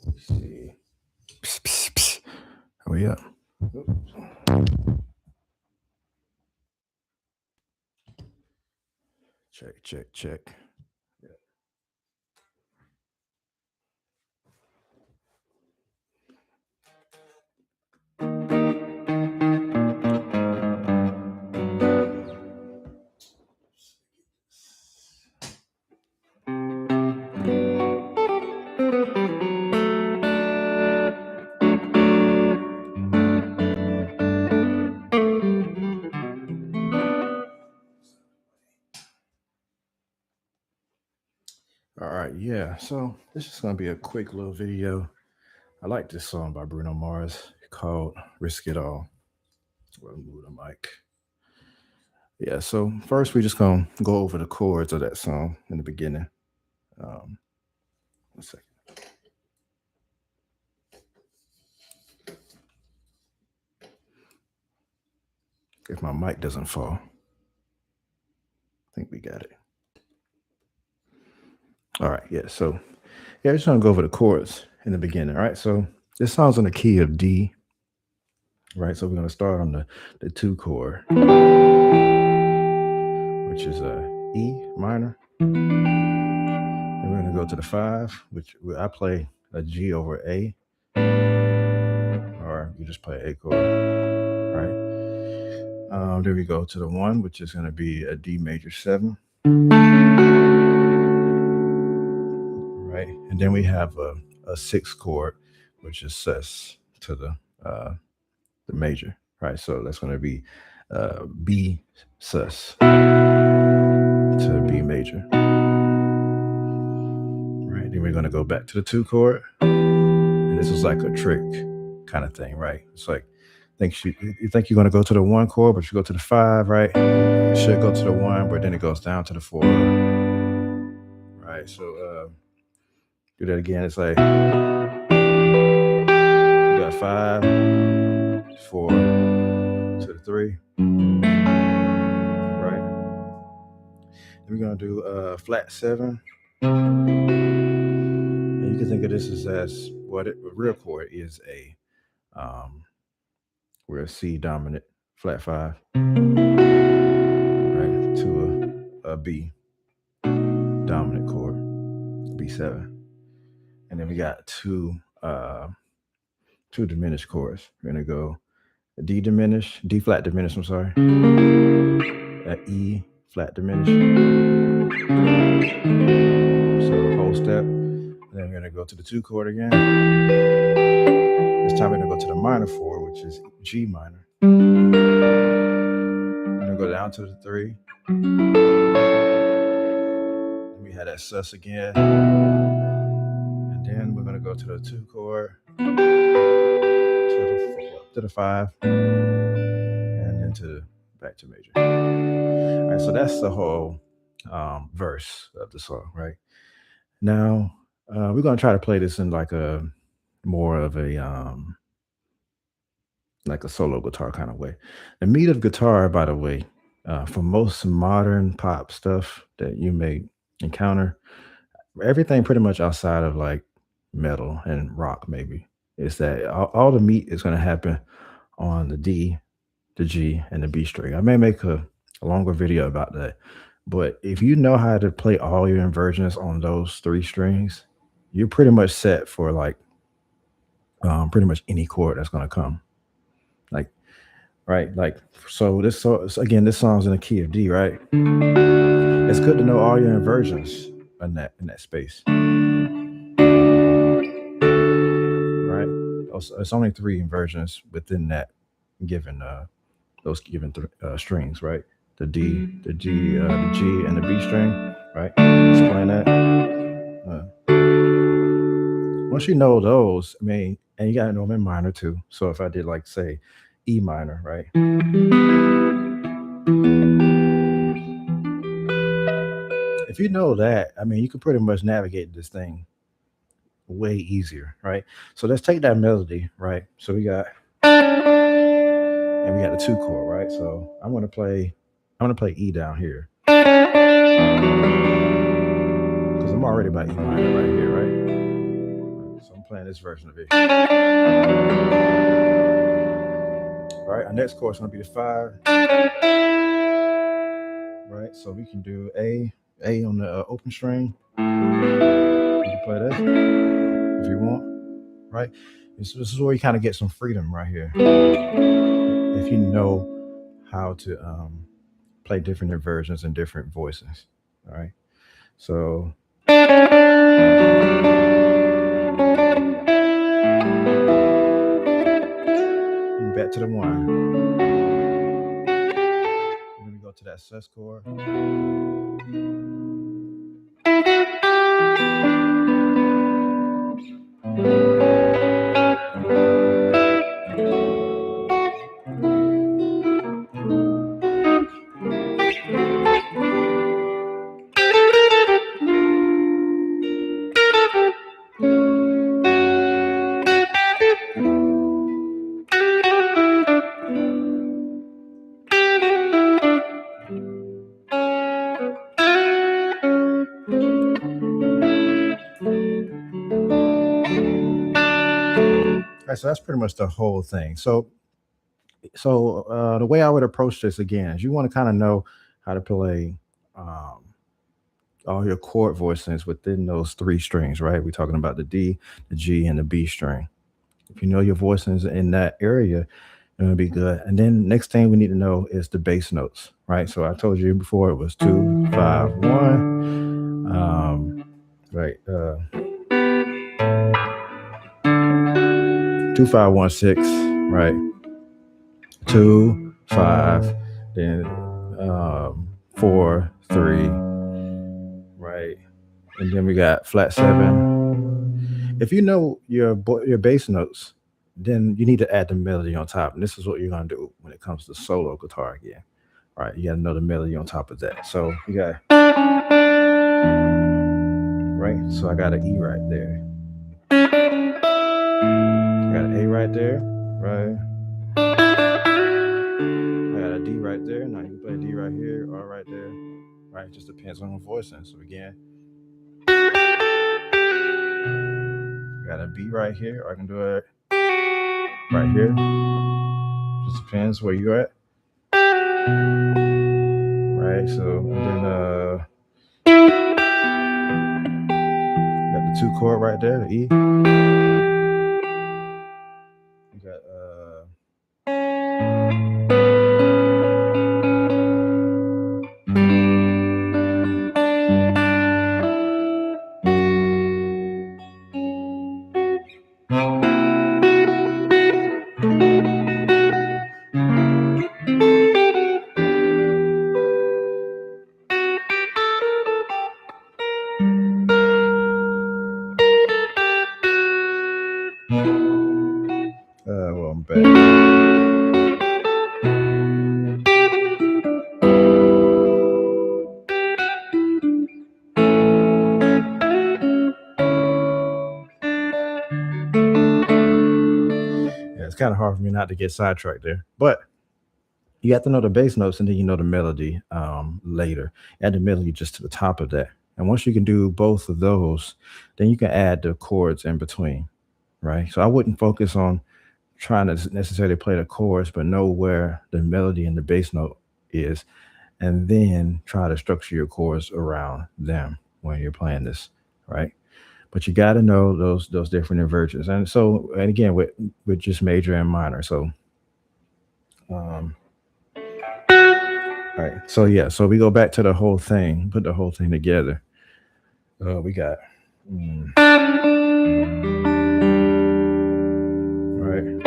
Let's see. Psst, psst, psst. Hurry up. Oops. Check, check, check. Yeah. All right, yeah. So this is gonna be a quick little video. I like this song by Bruno Mars called "Risk It All." We'll move the mic. Yeah. So first, we're just gonna go over the chords of that song in the beginning. Um, one second. If my mic doesn't fall, I think we got it. All right. Yeah. So yeah, just gonna go over the chords in the beginning. All right. So this song's on the key of D. Right. So we're gonna start on the two chord, which is E minor. And we're gonna go to the five, which I play a G over A, or you just play A chord, right? Then we go to the one, which is gonna be a D major seven, right? And then we have a six chord, which is sus to the major, right? So that's gonna be B sus to B major, right? Then we're gonna go back to the two chord. And this is like a trick kind of thing, right? It's like you think you're gonna go to the one chord, but you go to the five, right? You should go to the one, but then it goes down to the four, right? So do that again. It's like you got five, four to the three, right? Then we're gonna do flat seven. And you can think of this as what a real chord is we're a C dominant flat five, right, to a B dominant chord, B7. And then we got two diminished chords. We're gonna go D flat diminished, I'm sorry, E flat diminished. So whole step. And then we're gonna go to the two chord again. This time we're gonna go to the minor four, which is G minor. We're gonna go down to the three. And we had that sus again. And then we're gonna go to the two chord, to the five, and then back to major. All right, so that's the whole verse of the song, right? Now we're gonna try to play this in like a more of a like a solo guitar kind of way. The meat of guitar, by the way, for most modern pop stuff that you may encounter, everything pretty much outside of like metal and rock, maybe, is that all the meat is going to happen on the D, the G, and the B string. I may make a longer video about that. But if you know how to play all your inversions on those three strings, you're pretty much set for like pretty much any chord that's going to come. Like, right? Like, so again, this song's in the key of D, right? It's good to know all your inversions in that space, right? It's only three inversions within that given those given strings, right? The D, the G, the G, and the B string, right? Explain that. Once you know those, I mean, and you gotta know them in minor too. So if I did like say E minor, right? If you know that, I mean, you can pretty much navigate this thing way easier, right? So let's take that melody, right? So we got the two chord, right? So I'm gonna play E down here because I'm already by E minor right here, right? So I'm playing this version of it. All right, our next chord is gonna be the five. Right, so we can do A on the open string. You can play that if you want. Right, this is where you kind of get some freedom right here. If you know how to play different inversions and different voices. All right, so back to the one. Then we go to that sus chord. All right, so that's pretty much the whole thing. So the way I would approach this again is you want to kind of know how to play um, all your chord voicings within those three strings, right? We're talking about the D, the G, and the B string. If you know your voicings in that area, it's gonna be good. And then next thing we need to know is the bass notes, right? So I told you before it was 2, 5, 1, right? 2, 5, 1, 6, right? 2, 5, then 4, 3, right? And then we got flat seven. If you know your bass notes, then you need to add the melody on top. And this is what you're gonna do when it comes to solo guitar again. All right, you gotta know the melody on top of that. So you got right. So I got an E right there. I got an A right there, right? I got a D right there. Now you can play D right here or right there. Right, it just depends on the voicing. So again, I got a B right here, or I can do it right here. Just depends where you're at. Right, so and then got the 2 chord right there, the E. You got well, I'm back. Yeah, it's kind of hard for me not to get sidetracked there, but you have to know the bass notes and then you know the melody later. Add the melody just to the top of that. And once you can do both of those, then you can add the chords in between, right? So I wouldn't focus on trying to necessarily play the chords, but know where the melody and the bass note is, and then try to structure your chords around them when you're playing this, right? But you got to know those different inversions, and so and again with just major and minor. So um, all right, so yeah, so we go back to the whole thing, put the whole thing together. We got mm, right.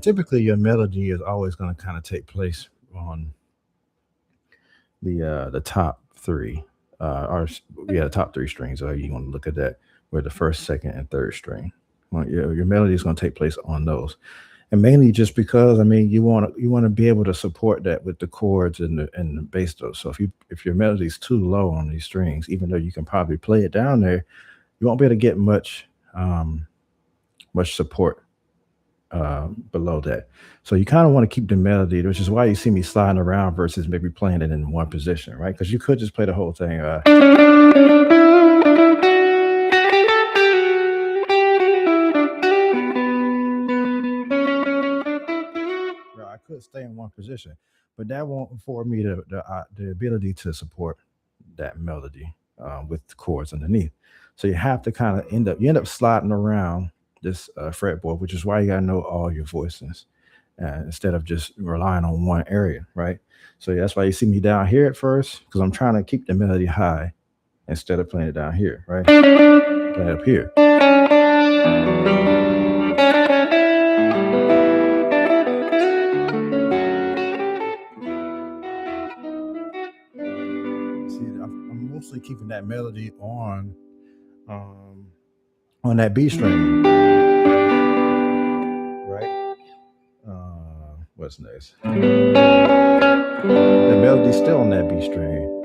typically your melody is always going to kind of take place on the top three, yeah, the top three strings. Or you want to look at that, where the first, second, and third string. Well, your melody is going to take place on those, and mainly just because I mean you want to be able to support that with the chords and the bass notes. So if your melody is too low on these strings, even though you can probably play it down there, you won't be able to get much support below that. So you kind of want to keep the melody, which is why you see me sliding around versus maybe playing it in one position, right? Because you could just play the whole thing. Right, I could stay in one position, but that won't afford me the ability to support that melody with the chords underneath. So you have to kind of end up sliding around this fretboard, which is why you got to know all your voices instead of just relying on one area, right? So that's why you see me down here at first because I'm trying to keep the melody high instead of playing it down here, right? Play it up here. See, I'm mostly keeping that melody um, on that B string, right? What's next? The melody's still on that B string.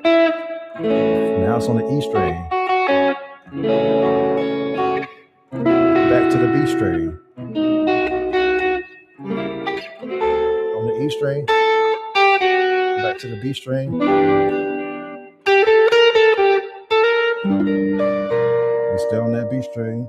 Now it's on the E string. Back to the B string. On the E string. Back to the B string. We're still on that B string.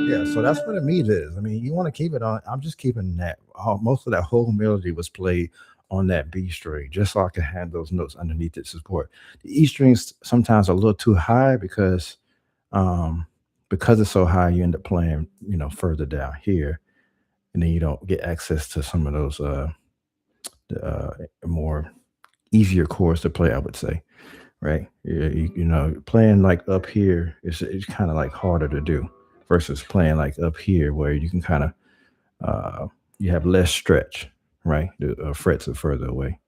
Yeah, so that's what a meat is. I mean, you want to keep it on. I'm just keeping that. Most of that whole melody was played on that B string, just so I can have those notes underneath it support. The E strings sometimes are a little too high um, because it's so high, you end up playing, further down here, and then you don't get access to some of those more easier chords to play. I would say, right? Playing like up here it's kind of like harder to do versus playing like up here where you can kind of uh, you have less stretch, right? The frets are further away.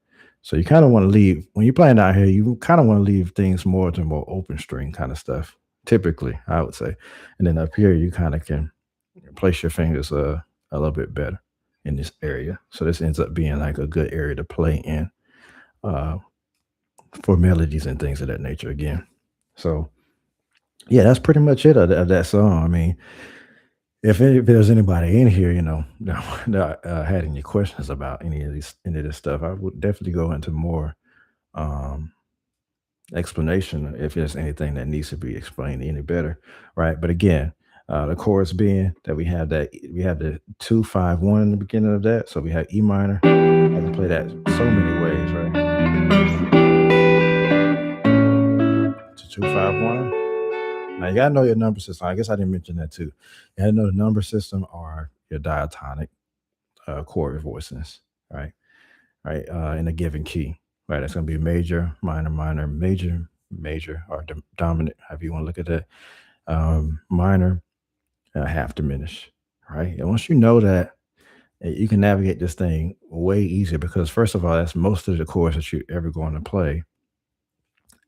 So you kind of want to leave when you're playing out here. You kind of want to leave things more to more open string kind of stuff. Typically, I would say, and then up here you kind of can place your fingers a little bit better in this area. So this ends up being like a good area to play in uh, for melodies and things of that nature. Again, so yeah, that's pretty much it of that song. I mean, if there's anybody in here, that had any questions about any of this stuff, I would definitely go into more um, explanation if there's anything that needs to be explained any better, right? But again, the chorus being that we have the 2-5-1 in the beginning of that, so we have E minor. I can play that so many ways, right? To 2-5-1. Now you gotta know your number system. I guess I didn't mention that too. You gotta know the number system or your diatonic chord voices, right? Right, in a given key, right? That's gonna be major, minor, minor, major, major, or dominant, however you want to look at that. Minor, half diminished, right? And once you know that, you can navigate this thing way easier because first of all, that's most of the chords that you're ever going to play,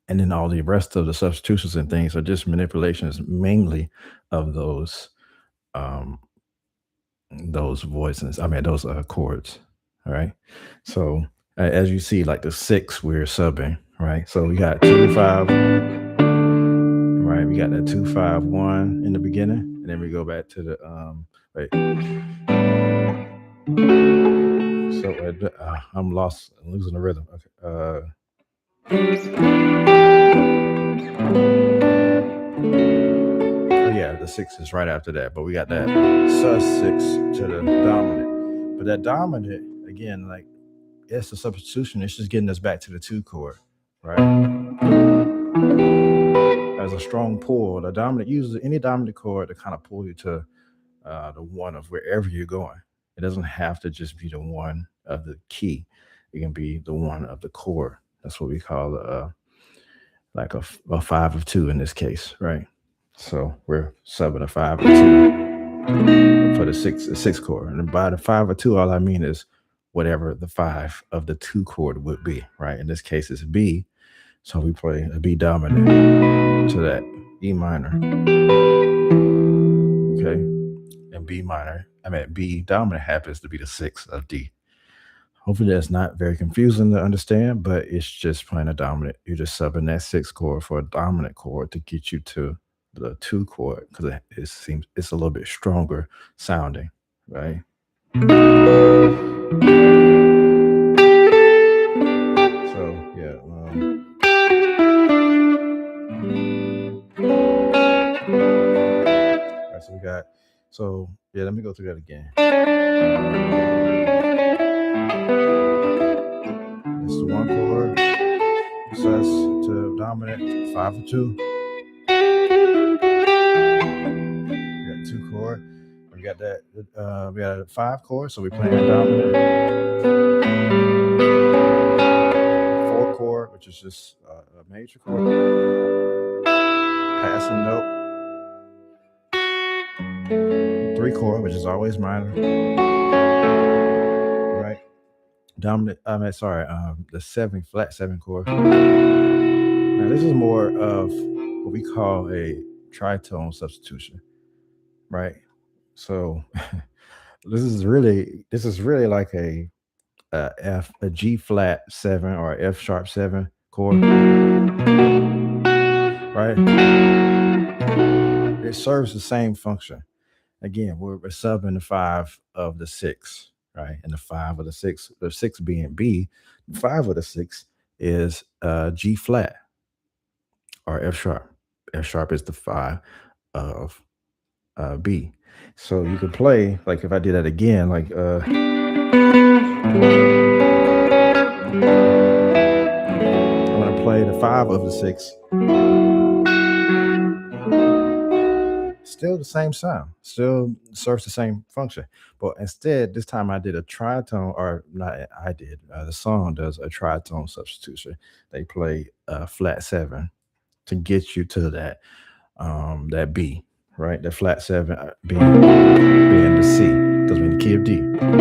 and then all the rest of the substitutions and things are just manipulations mainly of um those voices. I mean those chords. All right. So as you see, like the six, we're subbing, right? So we got 2-5, right? We got that 2-5-1 in the beginning, and then we go back to the wait. So I'm lost, I'm losing the rhythm. Okay. Oh yeah, the six is right after that, but we got that sus6 to the dominant. But that dominant, again, like it's a substitution. It's just getting us back to the two chord, right? As a strong pull, the dominant uses any dominant chord to kind of pull you to the one of wherever you're going. It doesn't have to just be the one of the key. It can be the one of the chord. That's what we call like a five of two in this case, right? So we're subbing a five of two for the six chord. And by the five of two, all I mean is whatever the five of the two chord would be, right? In this case, it's B. So we play a B dominant to that E minor, okay? And B minor, I mean, B dominant happens to be the sixth of D. Hopefully that's not very confusing to understand, but it's just playing a dominant. You're just subbing that sixth chord for a dominant chord to get you to the two chord because it seems it's a little bit stronger sounding, right? So yeah, all right, so we got so yeah, let me go through that again. It's the one chord, sus to dominant, five or two. We got two chord. We got that. We got a five chord, so we're playing a dominant. Four chord, which is just a major chord. Passing note. Three chord, which is always minor. Right. Dominant. I mean, sorry. The seven flat seven chord. Now this is more of what we call a tritone substitution, right? So this is really like a G flat seven or F sharp seven chord, right? It serves the same function. Again, we're subbing the five of the six, right? And the six being B, five of the six is G flat or F sharp. F sharp is the five of B. So you could play like if I did that again, like I'm gonna play the five of the six. Still the same sound, still serves the same function. But instead, this time I did a tritone, or not I did, the song does a tritone substitution. They play flat seven to get you to that B, right? The flat seven being the C, because we're in the key of D. And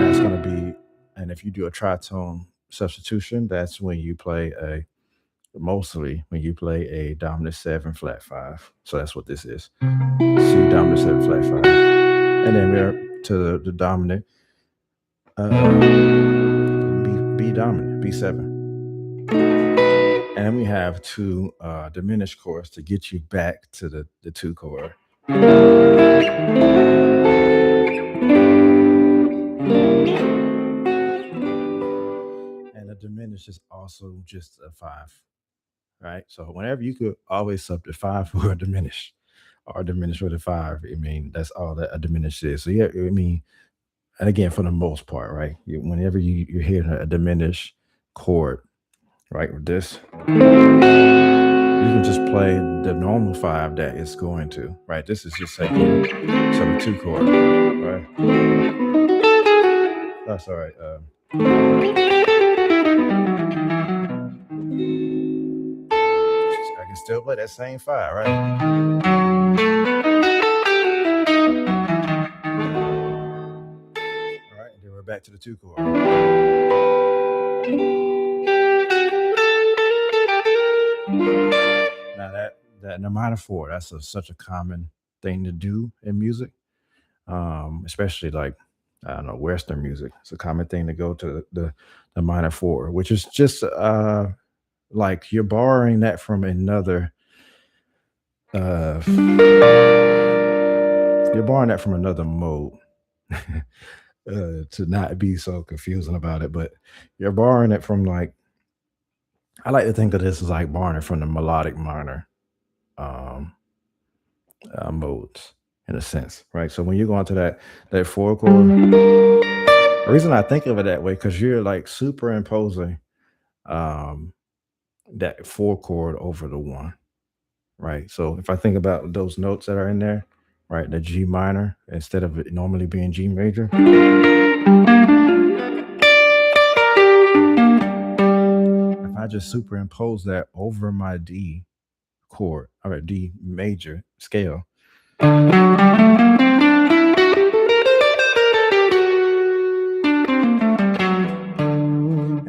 that's gonna be, and if you do a tritone substitution, that's when you play a mostly when you play a dominant seven flat five. So that's what this is. C dominant seven flat five. And then we're to the dominant B dominant, B7. And then we have two diminished chords to get you back to the two chord. And the diminished is also just a five, right? So whenever you could always sub the five for a diminished or diminish with a five, I mean, that's all that a diminished is. So yeah, I mean, and again, for the most part, right? Whenever you're hearing a diminished chord, right, with this, you can just play the normal five that it's going to, right? This is just saying so the two chord, right? That's all right. I can still play that same five, right? All right, then we're back to the two chord. Now that in the minor four, that's such a common thing to do in music, especially like I don't know Western music. It's a common thing to go to the minor four, which is just like you're borrowing that from another. You're borrowing that from another mode. To not be so confusing about it, but you're borrowing it from like I like to think of this as like borrowing it from the melodic minor um, modes in a sense, right? So when you go into that four chord, the reason I think of it that way because you're like superimposing um, that four chord over the one, right? So if I think about those notes that are in there, right? The G minor instead of it normally being G major. If I just superimpose that over my D chord, or D major scale, and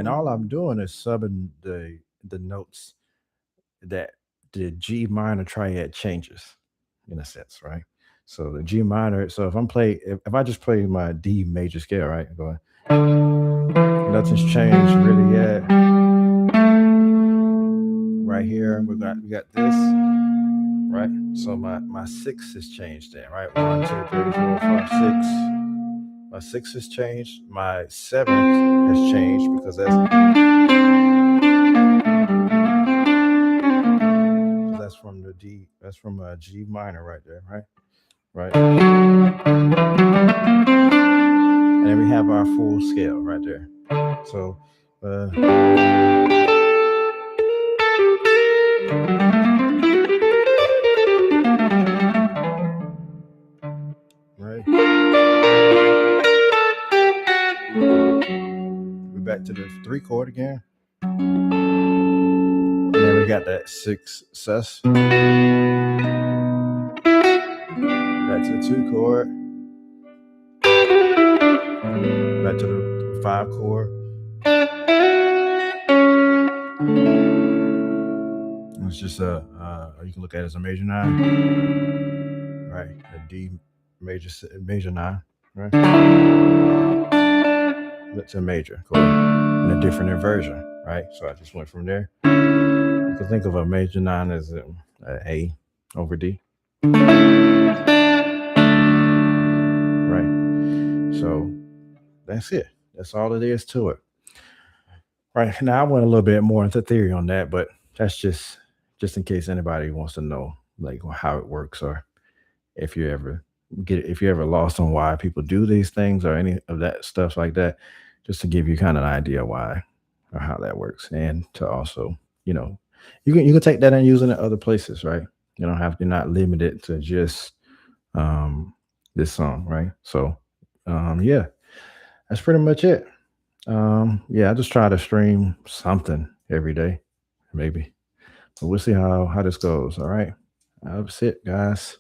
all I'm doing is subbing the notes that the G minor triad changes, in a sense, right? So the G minor. So if I just play my D major scale, right, going, nothing's changed really yet. Right here, we got this, right? So my six has changed then, right? One, two, three, four, five, six. My six has changed. My seventh has changed because that's from the D. That's from a G minor right there, right? Right. And then we have our full scale right there. So, right. We're back to the three chord again. And then we got that six sus. Back to the two chord. Back to the five chord. It's just you can look at it as a major nine, right? A D major nine, right? That's a major chord in a different inversion, right? So I just went from there. You can think of a major nine as A over D, right? So that's it. That's all it is to it. Right now, I went a little bit more into theory on that, but that's just in case anybody wants to know like how it works, or if you ever if you ever lost on why people do these things or any of that stuff like that, just to give you kind of an idea why or how that works, and to also, you know, you can take that and use it in other places, right? You don't have to, not limited to just um, this song, right? So, yeah, that's pretty much it. Yeah, I just try to stream something every day, maybe. But we'll see how this goes. All right. That's it, guys.